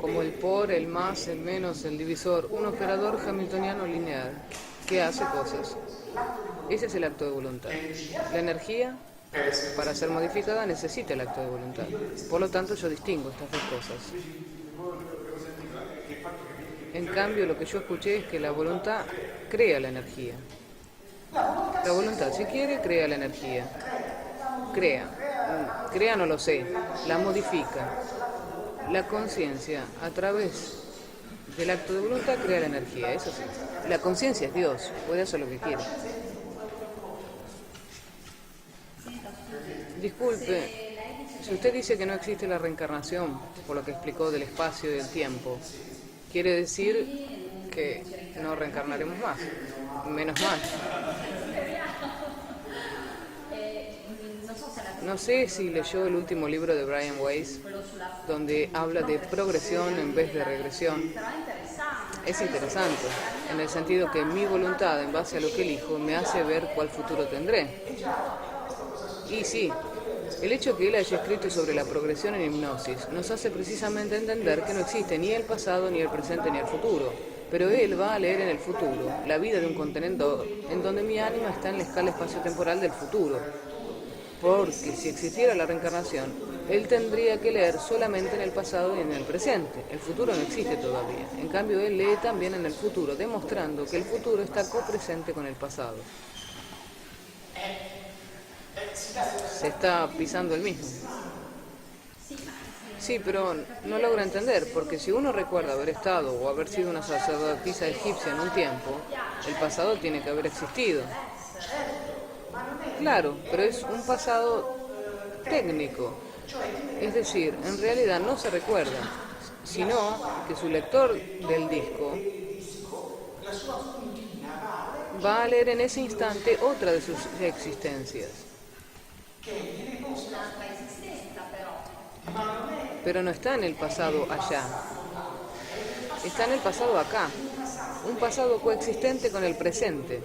como el por, el más, el menos, el divisor, un operador hamiltoniano lineal que hace cosas. Ese es el acto de voluntad. La energía, para ser modificada, necesita el acto de voluntad. Por lo tanto, yo distingo estas dos cosas. En cambio, lo que yo escuché es que la voluntad crea la energía. La voluntad, si quiere, crea la energía. Crea no lo sé, la modifica. La conciencia, a través del acto de voluntad, crea la energía, eso sí. La conciencia es Dios, puede hacer lo que quiera. Disculpe, si usted dice que no existe la reencarnación, por lo que explicó del espacio y del tiempo, quiere decir que no reencarnaremos más, menos mal. No sé si leyó el último libro de Brian Weiss, donde habla de progresión en vez de regresión. Es interesante, en el sentido que mi voluntad, en base a lo que elijo, me hace ver cuál futuro tendré. Y sí, el hecho que él haya escrito sobre la progresión en hipnosis nos hace precisamente entender que no existe ni el pasado, ni el presente, ni el futuro. Pero él va a leer en el futuro la vida de un contenedor en donde mi ánima está en la escala espacio-temporal del futuro. Porque si existiera la reencarnación, él tendría que leer solamente en el pasado y en el presente. El futuro no existe todavía. En cambio, él lee también en el futuro, demostrando que el futuro está copresente con el pasado. Se está pisando el mismo. Sí, pero no logra entender, porque si uno recuerda haber estado o haber sido una sacerdotisa egipcia en un tiempo, el pasado tiene que haber existido. Claro, pero es un pasado técnico. Es decir, en realidad no se recuerda, sino que su lector del disco va a leer en ese instante otra de sus existencias. Pero no está en el pasado allá, está en el pasado acá, un pasado coexistente con el presente.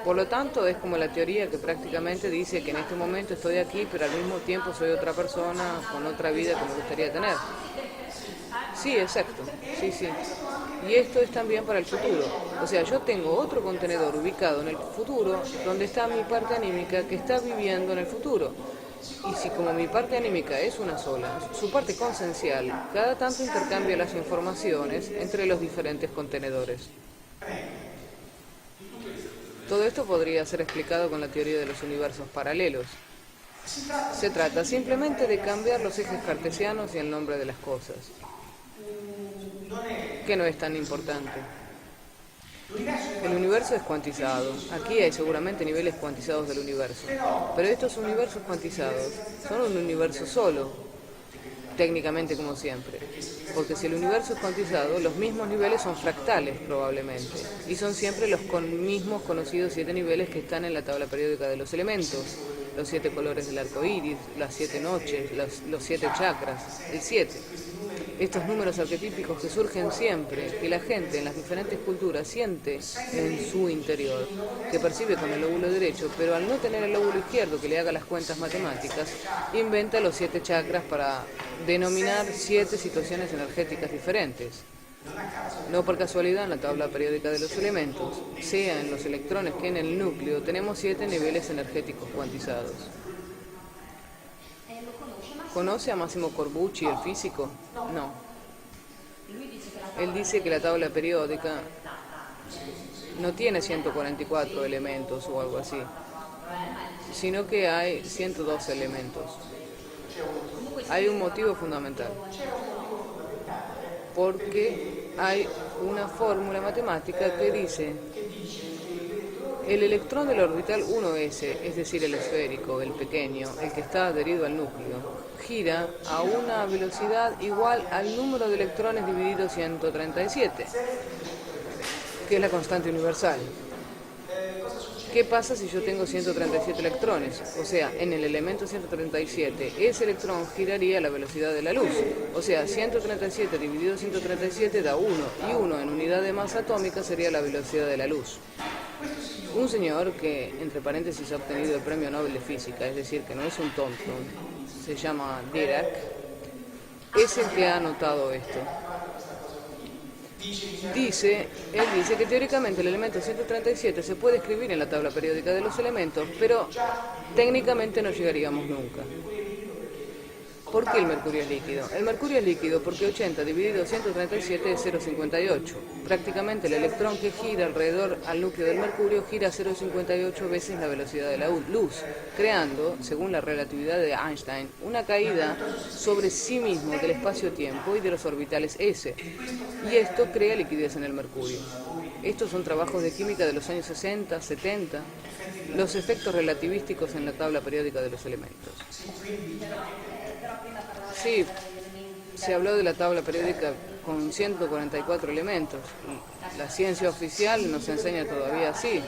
Por lo tanto, es como la teoría que prácticamente dice que en este momento estoy aquí, pero al mismo tiempo soy otra persona con otra vida que me gustaría tener. Sí, exacto, sí, sí. Y esto es también para el futuro. O sea, yo tengo otro contenedor ubicado en el futuro donde está mi parte anímica que está viviendo en el futuro. Y si como mi parte anímica es una sola, su parte consencial cada tanto intercambia las informaciones entre los diferentes contenedores. Todo esto podría ser explicado con la teoría de los universos paralelos. Se trata simplemente de cambiar los ejes cartesianos y el nombre de las cosas, que no es tan importante. El universo es cuantizado. Aquí hay seguramente niveles cuantizados del universo. Pero estos universos cuantizados son un universo solo, técnicamente como siempre. Porque si el universo es cuantizado, los mismos niveles son fractales probablemente. Y son siempre los mismos conocidos 7 niveles que están en la tabla periódica de los elementos. Los 7 colores del arco iris, las 7 noches, los 7 chakras, el 7. Estos números arquetípicos que surgen siempre, que la gente en las diferentes culturas siente en su interior, que percibe con el lóbulo derecho, pero al no tener el lóbulo izquierdo que le haga las cuentas matemáticas, inventa los 7 chakras para denominar 7 situaciones energéticas diferentes. No por casualidad en la tabla periódica de los elementos, sea en los electrones que en el núcleo, tenemos 7 niveles energéticos cuantizados. ¿Conoce a Massimo Corbucci, el físico? No. Él dice que la tabla periódica no tiene 144 elementos o algo así, sino que hay 112 elementos. Hay un motivo fundamental. Porque hay una fórmula matemática que dice el electrón del orbital 1s, es decir, el esférico, el pequeño, el que está adherido al núcleo, gira a una velocidad igual al número de electrones dividido 137, que es la constante universal. ¿Qué pasa si yo tengo 137 electrones? O sea, en el elemento 137, ese electrón giraría a la velocidad de la luz. O sea, 137 dividido 137 da 1, y 1 en unidad de masa atómica sería la velocidad de la luz. Un señor que, entre paréntesis, ha obtenido el premio Nobel de Física, es decir, que no es un tonto, se llama Dirac, es el que ha notado esto. Él dice que teóricamente el elemento 137 se puede escribir en la tabla periódica de los elementos, pero técnicamente no llegaríamos nunca. ¿Por qué el mercurio es líquido? El mercurio es líquido porque 80 dividido 137 es 0,58. Prácticamente el electrón que gira alrededor al núcleo del mercurio gira 0,58 veces la velocidad de la luz, creando, según la relatividad de Einstein, una caída sobre sí mismo del espacio-tiempo y de los orbitales S. Y esto crea liquidez en el mercurio. Estos son trabajos de química de los años 60, 70, los efectos relativísticos en la tabla periódica de los elementos. Sí, se habló de la tabla periódica con 144 elementos. La ciencia oficial nos enseña todavía así.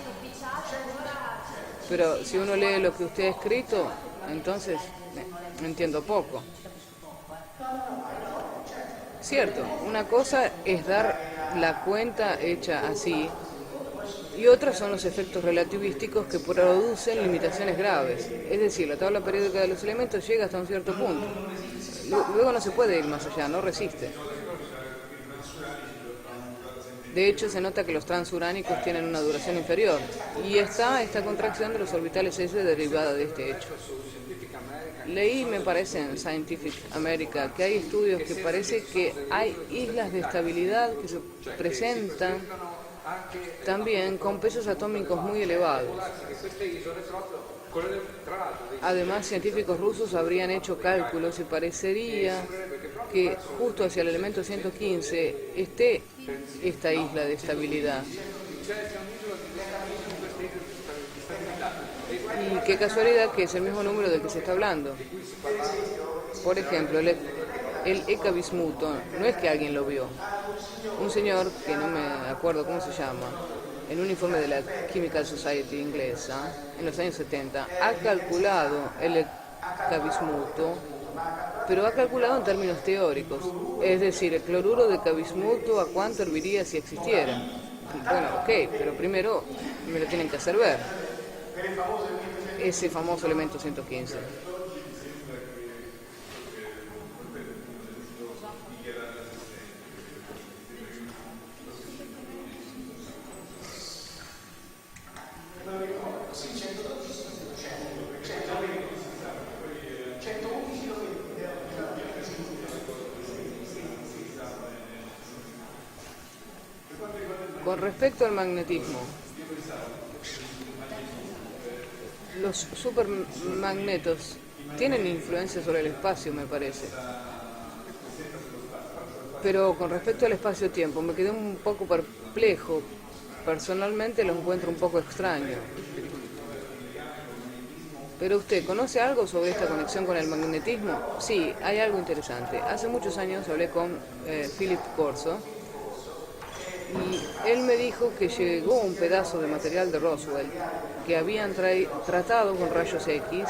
Pero si uno lee lo que usted ha escrito, entonces entiendo poco. Cierto, una cosa es dar la cuenta hecha así, y otras son los efectos relativísticos que producen limitaciones graves. Es decir, la tabla periódica de los elementos llega hasta un cierto punto. Luego no se puede ir más allá, no resiste. De hecho, se nota que los transuránicos tienen una duración inferior, y está esta contracción de los orbitales S derivada de este hecho. Leí, me parece, en Scientific American, que hay estudios que parece que hay islas de estabilidad que se presentan también con pesos atómicos muy elevados. Además, científicos rusos habrían hecho cálculos y parecería que justo hacia el elemento 115 esté esta isla de estabilidad. Y qué casualidad que es el mismo número del que se está hablando. Por ejemplo, el eka-bismuto, no es que alguien lo vio. Un señor, que no me acuerdo cómo se llama, en un informe de la Chemical Society inglesa, en los años 70, ha calculado el eka-bismuto, pero ha calculado en términos teóricos. Es decir, el cloruro de eka-bismuto, ¿a cuánto herviría si existiera? Bueno, ok, pero primero me lo tienen que hacer ver. Ese famoso elemento 115. Con respecto al magnetismo, los supermagnetos tienen influencia sobre el espacio, me parece. Pero con respecto al espacio-tiempo, me quedé un poco perplejo. Personalmente lo encuentro un poco extraño. ¿Pero usted conoce algo sobre esta conexión con el magnetismo? Sí, hay algo interesante. Hace muchos años hablé con Philip Corso, y él me dijo que llegó un pedazo de material de Roswell que habían tratado con rayos X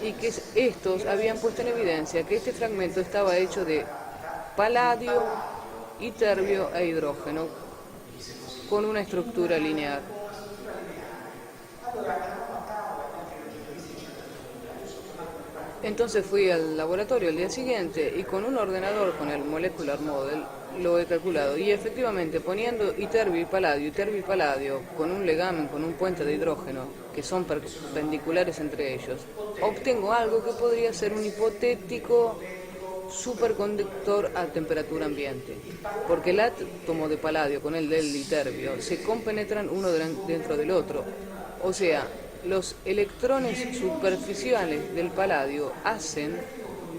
y que estos habían puesto en evidencia que este fragmento estaba hecho de paladio, iterbio e hidrógeno con una estructura lineal. Entonces fui al laboratorio el día siguiente y con un ordenador, con el Molecular Model, lo he calculado. Y efectivamente, poniendo iterbio y paladio, con un legamen, con un puente de hidrógeno, que son perpendiculares entre ellos, obtengo algo que podría ser un hipotético superconductor a temperatura ambiente. Porque el átomo de paladio con el del iterbio se compenetran uno dentro del otro. O sea, los electrones superficiales del paladio hacen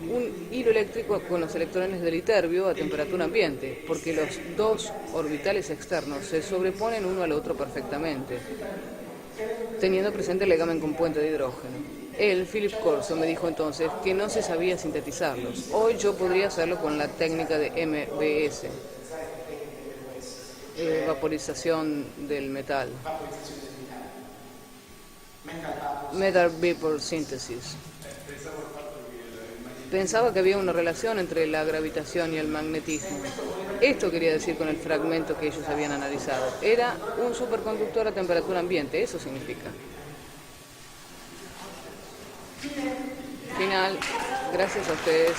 un hilo eléctrico con los electrones del iterbio a temperatura ambiente, porque los dos orbitales externos se sobreponen uno al otro perfectamente, teniendo presente el legamen con puente de hidrógeno. Él, Philip Corso, me dijo entonces que no se sabía sintetizarlos. Hoy yo podría hacerlo con la técnica de MVS, vaporización del metal. Metal Vapor Synthesis. Pensaba que había una relación entre la gravitación y el magnetismo. Esto quería decir con el fragmento que ellos habían analizado. Era un superconductor a temperatura ambiente, eso significa. Final. Gracias a ustedes.